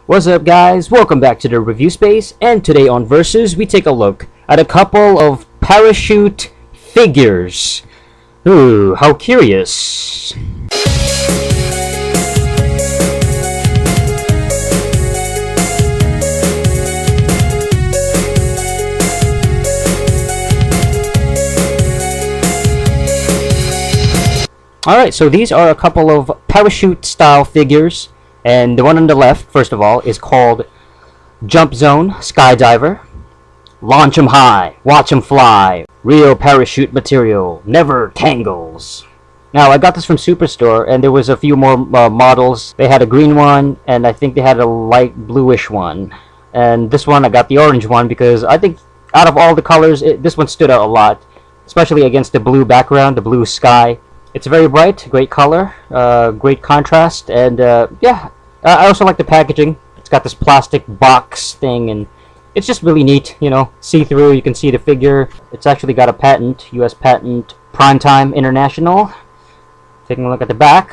What's up, guys? Welcome back to the review space, and today on Versus we take a look at a couple of parachute figures. Ooh, how curious. Alright, so these are a couple of parachute style figures. And the one on the left, first of all, is called Jump Zone Skydiver. Launch 'em high, watch 'em fly. Real parachute material, never tangles. Now, I got this from Superstore, and there was a few more models. They had a green one, and I think they had a light bluish one. And this one, I got the orange one because I think out of all the colors, this one stood out a lot. Especially against the blue background, the blue sky. It's very bright, great color, great contrast, and yeah. I also like the packaging. It's got this plastic box thing, and it's just really neat, you know, see-through. You can see the figure. It's actually got a patent, U.S. patent, Primetime International. Taking a look at the back.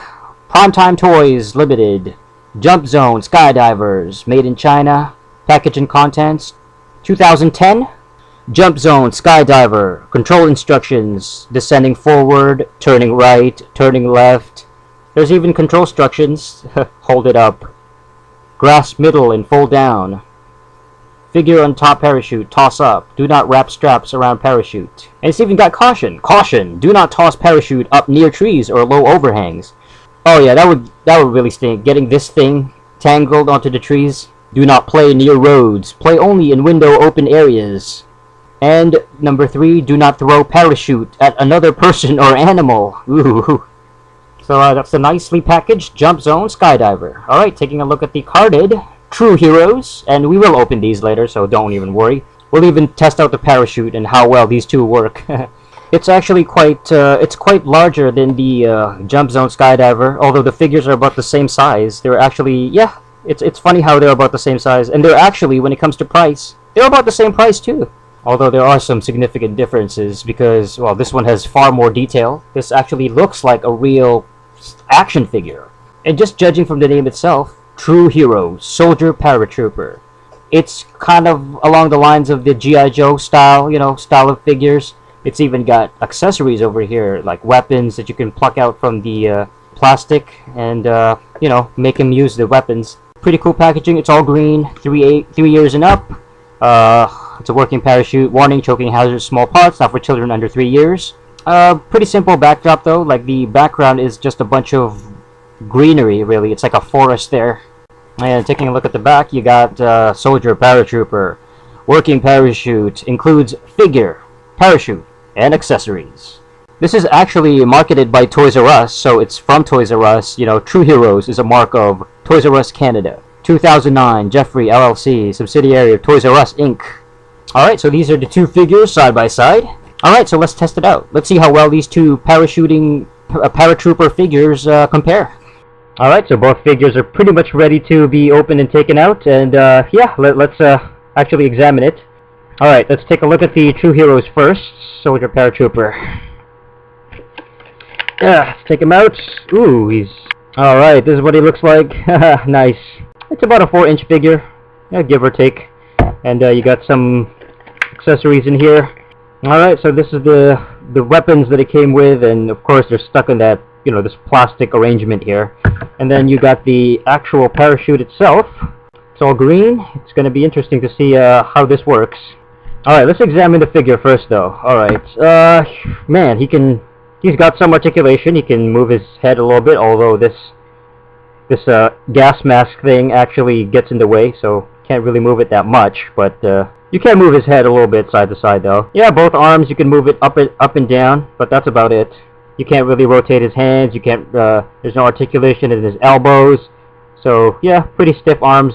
Primetime Toys Limited. Jump Zone Skydivers, made in China. Package and contents, 2010. Jump Zone Skydiver, control instructions, descending forward, turning right, turning left. There's even control instructions. Hold it up. Grasp middle and fold down. Figure on top parachute, toss up. Do not wrap straps around parachute. And it's even got caution. Caution! Do not toss parachute up near trees or low overhangs. Oh yeah, that would really stink. Getting this thing tangled onto the trees. Do not play near roads. Play only in window open areas. And number 3, do not throw parachute at another person or animal. Ooh. So that's the nicely packaged Jump Zone Skydiver. Alright, taking a look at the carded True Heroes, and we will open these later, so don't even worry. We'll even test out the parachute and how well these two work. It's actually quite larger than the Jump Zone Skydiver, although the figures are about the same size. They're actually, yeah, it's funny how they're about the same size, and they're actually, when it comes to price, they're about the same price too. Although there are some significant differences because, well, this one has far more detail. This actually looks like a real action figure. And just judging from the name itself, True Heroes Paratrooper. It's kind of along the lines of the G.I. Joe style, you know, style of figures. It's even got accessories over here, like weapons that you can pluck out from the plastic and, you know, make them use the weapons. Pretty cool packaging. It's all green, 3 years and up. It's a working parachute. Warning, choking hazards, small parts, not for children under 3 years. Pretty simple backdrop though. Like the background is just a bunch of greenery, really. It's like a forest there. And taking a look at the back, you got Soldier Paratrooper. Working parachute includes figure, parachute, and accessories. This is actually marketed by Toys R Us, so it's from Toys R Us. You know, True Heroes is a mark of Toys R Us Canada. 2009, Jeffrey LLC, subsidiary of Toys R Us Inc. Alright, so these are the two figures side by side. Alright, so let's test it out. Let's see how well these two paratrooper figures compare. Alright, so both figures are pretty much ready to be opened and taken out. And yeah, let's actually examine it. Alright, let's take a look at the True Heroes first. Soldier Paratrooper. Yeah, let's take him out. Ooh, he's... Alright, this is what he looks like. Nice. It's about a 4-inch figure, yeah, give or take. And you got some accessories in here. Alright, so this is the weapons that it came with, and of course they're stuck in that, you know, this plastic arrangement here. And then you got the actual parachute itself. It's all green. It's going to be interesting to see how this works. Alright, let's examine the figure first though. Alright, man, he's got some articulation. He can move his head a little bit, although this gas mask thing actually gets in the way, so can't really move it that much, but you can move his head a little bit side to side though. Yeah, both arms you can move it up and down, but that's about it. You can't really rotate his hands. You can't. There's no articulation in his elbows, so yeah, pretty stiff arms.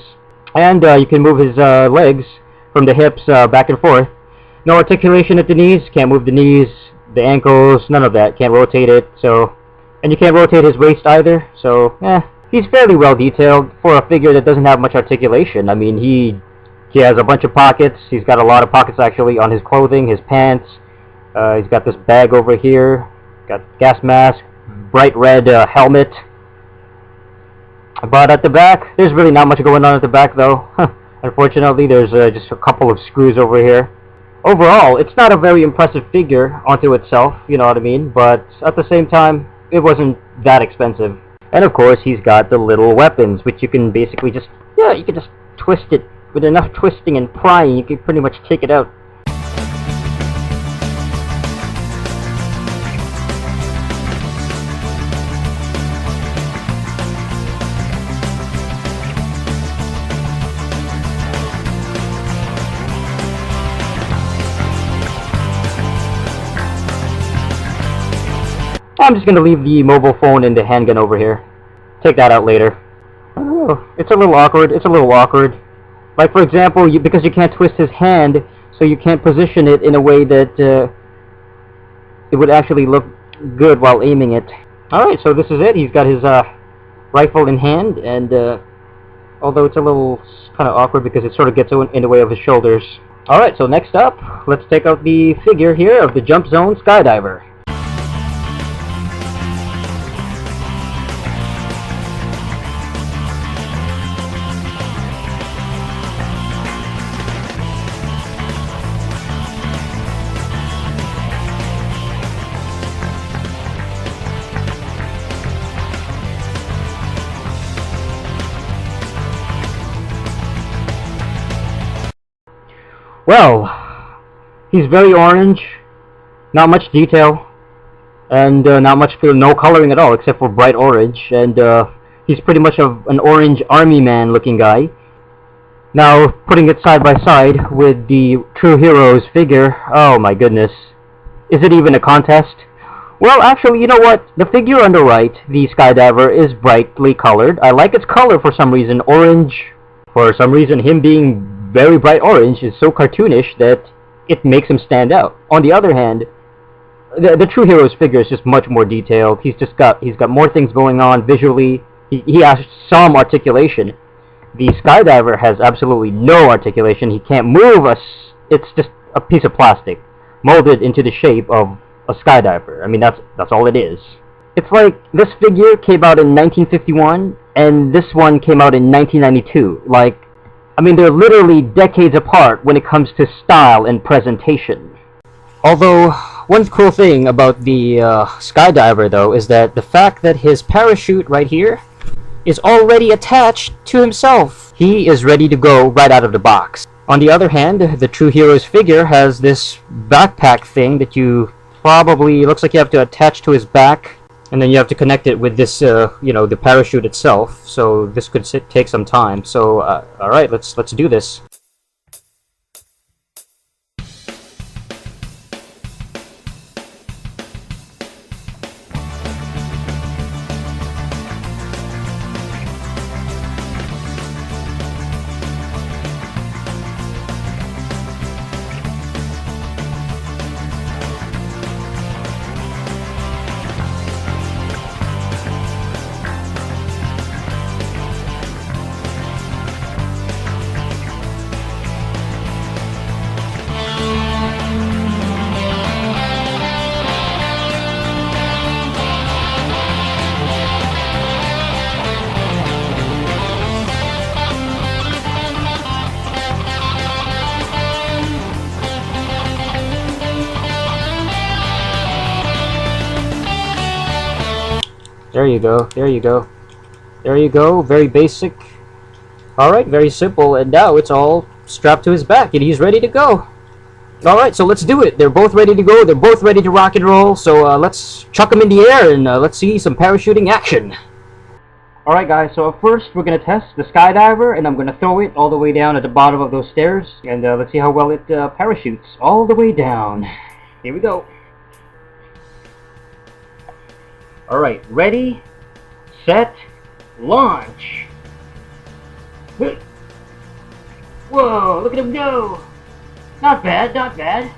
And you can move his legs from the hips back and forth. No articulation at the knees. Can't move the knees, the ankles, none of that. Can't rotate it. So, and you can't rotate his waist either. So, he's fairly well detailed for a figure that doesn't have much articulation. I mean, he has a bunch of pockets. He's got a lot of pockets actually on his clothing, his pants. He's got this bag over here. Got gas mask, bright red helmet. But at the back, there's really not much going on at the back, though. Unfortunately, there's just a couple of screws over here. Overall, it's not a very impressive figure onto itself, you know what I mean? But at the same time, it wasn't that expensive. And of course, he's got the little weapons, which you can basically just, yeah, you can just twist it. With enough twisting and prying, you can pretty much take it out. I'm just going to leave the mobile phone and the handgun over here. Take that out later. Oh, it's a little awkward. It's a little awkward. Like, for example, because you can't twist his hand, so you can't position it in a way that it would actually look good while aiming it. Alright, so this is it. He's got his rifle in hand, and although it's a little kind of awkward because it sort of gets in the way of his shoulders. Alright, so next up, let's take out the figure here of the Jump Zone Skydiver. Well, he's very orange, not much detail, and no coloring at all except for bright orange, and he's pretty much an orange army man looking guy. Now, putting it side by side with the True Heroes figure, oh my goodness, is it even a contest? Well, actually, you know what? The figure on the right, the Skydiver, is brightly colored. I like its color for some reason, orange. For some reason, him being very bright orange is so cartoonish that it makes him stand out. On the other hand, the True Heroes figure is just much more detailed. He's got more things going on visually. He has some articulation. The Skydiver has absolutely no articulation. He can't move us. It's just a piece of plastic molded into the shape of a skydiver. I mean, that's all it is. It's like this figure came out in 1951 and this one came out in 1992. Like, I mean, they're literally decades apart when it comes to style and presentation. Although, one cool thing about the Skydiver, though, is that the fact that his parachute right here is already attached to himself. He is ready to go right out of the box. On the other hand, the True Heroes figure has this backpack thing that you probably, looks like you have to attach to his back, and then you have to connect it with this, you know, the parachute itself. So this could take some time. So, all right, let's do this. There you go, there you go. There you go, very basic. Alright, very simple, and now it's all strapped to his back, and he's ready to go. Alright, so let's do it. They're both ready to go, they're both ready to rock and roll, so let's chuck them in the air, and let's see some parachuting action. Alright guys, so first we're going to test the Skydiver, and I'm going to throw it all the way down at the bottom of those stairs, and let's see how well it parachutes all the way down. Here we go. Alright, ready, set, launch! Whoa, look at him go! Not bad, not bad.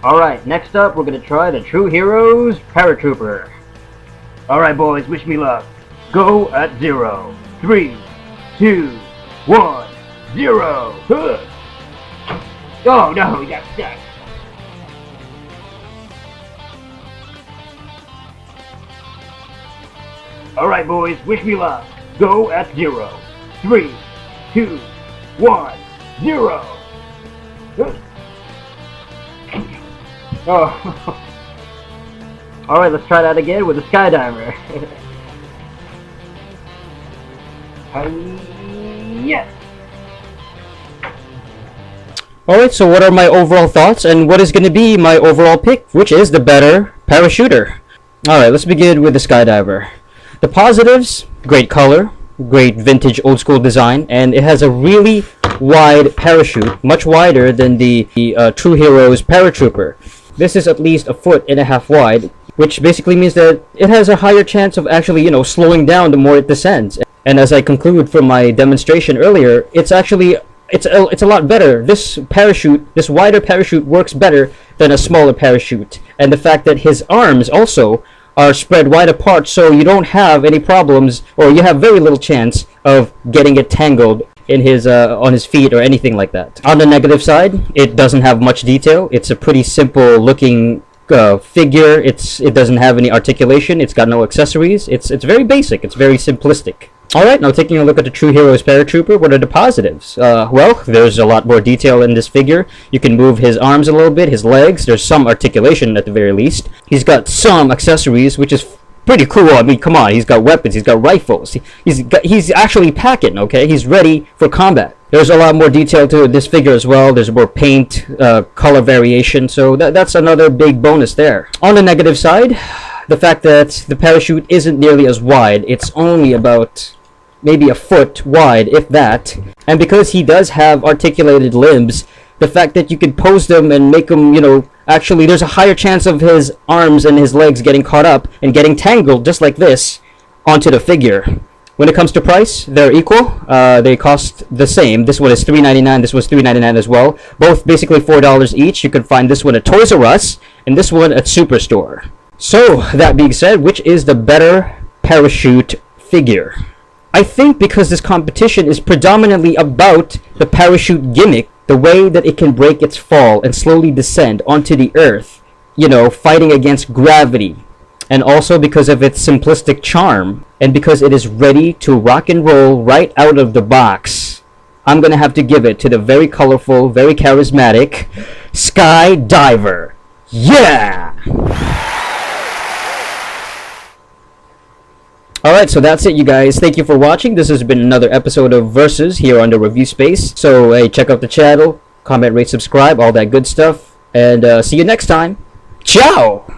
Alright, next up we're gonna try the True Heroes Paratrooper. Alright boys, wish me luck. Go at 0, 3, 2, 1, 0. Oh no, he got stuck. Alright boys, wish me luck. Go at 0. 3, 2, 1, 0. Oh. Alright, let's try that again with the Skydiver. Yes. Alright, so what are my overall thoughts and what is going to be my overall pick, which is the better parachuter? Alright, let's begin with the Skydiver. The positives, great color, great vintage old school design, and it has a really wide parachute, much wider than the True Heroes Paratrooper. This is at least 1.5 feet wide, which basically means that it has a higher chance of actually, slowing down the more it descends. And as I conclude from my demonstration earlier, it's a lot better. This wider parachute works better than a smaller parachute. And the fact that his arms also are spread wide apart, so you don't have any problems, or you have very little chance of getting it tangled in his on his feet or anything like that. On the negative side, it doesn't have much detail. It's a pretty simple looking figure. It doesn't have any articulation. It's got no accessories. It's very basic. It's very simplistic. Alright, now taking a look at the True Heroes Paratrooper, what are the positives? Well, there's a lot more detail in this figure. You can move his arms a little bit, his legs. There's some articulation at the very least. He's got some accessories, which is pretty cool. I mean, come on, he's got weapons, he's got rifles. He's actually packing, okay? He's ready for combat. There's a lot more detail to this figure as well. There's more paint, color variation, so that's another big bonus there. On the negative side, the fact that the parachute isn't nearly as wide. It's only about maybe 1 foot wide, if that. And because he does have articulated limbs, the fact that you can pose them and make them, actually there's a higher chance of his arms and his legs getting caught up and getting tangled just like this onto the figure. When it comes to price, they're equal. They cost the same. This one is $3.99. This was $3.99 as well. Both basically $4 each. You can find this one at Toys R Us and this one at Superstore. So, that being said, which is the better parachute figure? I think because this competition is predominantly about the parachute gimmick, the way that it can break its fall and slowly descend onto the earth, fighting against gravity, and also because of its simplistic charm, and because it is ready to rock and roll right out of the box, I'm gonna have to give it to the very colorful, very charismatic Skydiver. Yeah! Alright, so that's it, you guys. Thank you for watching. This has been another episode of Versus here on TheReviewSpace. So, hey, check out the channel, comment, rate, subscribe, all that good stuff. And see you next time. Ciao!